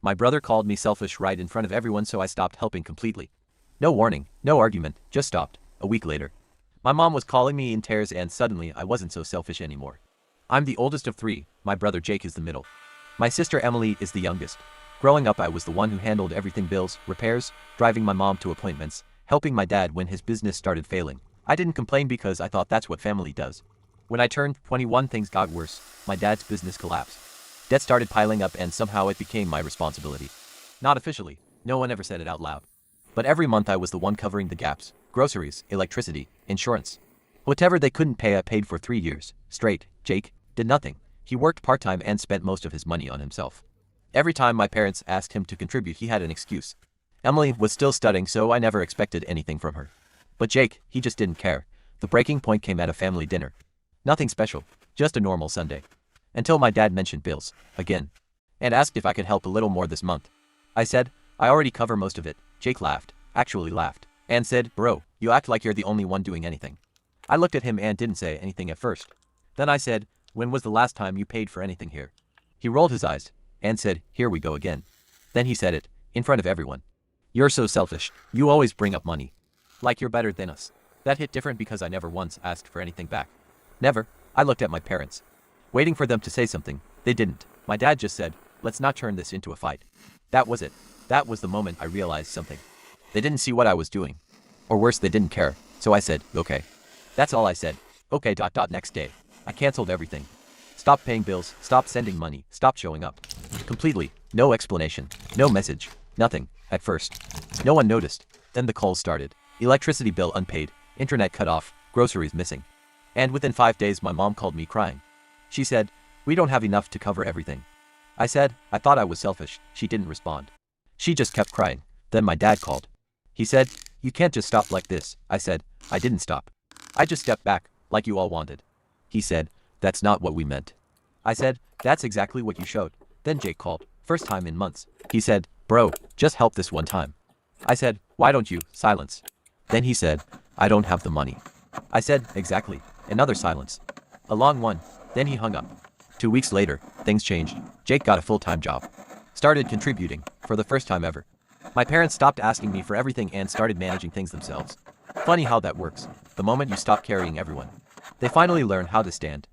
My brother called me selfish right in front of everyone, so I stopped helping completely. No warning, no argument, just stopped. A week later, my mom was calling me in tears and suddenly I wasn't so selfish anymore. I'm the oldest of three, my brother Jake is the middle. My sister Emily is the youngest. Growing up I was the one who handled everything: bills, repairs, driving my mom to appointments, helping my dad when his business started failing. I didn't complain because I thought that's what family does. When I turned 21 things got worse. My dad's business collapsed. Debt started piling up and somehow it became my responsibility. Not officially, no one ever said it out loud. But every month I was the one covering the gaps: groceries, electricity, insurance. Whatever they couldn't pay I paid for 3 years straight. Jake did nothing. He worked part-time and spent most of his money on himself. Every time my parents asked him to contribute he had an excuse. Emily was still studying, so I never expected anything from her. But Jake, he just didn't care. The breaking point came at a family dinner. Nothing special, just a normal Sunday. Until my dad mentioned bills, again, and asked if I could help a little more this month. I said, I already cover most of it. Jake laughed, actually laughed, and said, bro, you act like you're the only one doing anything. I looked at him and didn't say anything at first. Then I said, when was the last time you paid for anything here? He rolled his eyes and said, here we go again. Then he said it, in front of everyone. You're so selfish, you always bring up money. Like you're better than us. That hit different because I never once asked for anything back. Never. I looked at my parents, waiting for them to say something. They didn't. My dad just said, let's not turn this into a fight. That was it. That was the moment I realized something. They didn't see what I was doing. Or worse, they didn't care. So I said, okay. That's all I said. Okay. Next day, I canceled everything. Stopped paying bills, stopped sending money, stopped showing up. Completely. No explanation. No message. Nothing. At first, no one noticed. Then the calls started. Electricity bill unpaid, internet cut off, groceries missing. And within 5 days my mom called me crying. She said, we don't have enough to cover everything. I said, I thought I was selfish. She didn't respond. She just kept crying. Then my dad called. He said, you can't just stop like this. I said, I didn't stop. I just stepped back, like you all wanted. He said, that's not what we meant. I said, that's exactly what you showed. Then Jake called, first time in months. He said, bro, just help this one time. I said, why don't you? Silence. Then he said, I don't have the money. I said, exactly. Another silence. A long one. Then he hung up. 2 weeks later, things changed. Jake got a full-time job. Started contributing, for the first time ever. My parents stopped asking me for everything and started managing things themselves. Funny how that works. The moment you stop carrying everyone, they finally learn how to stand.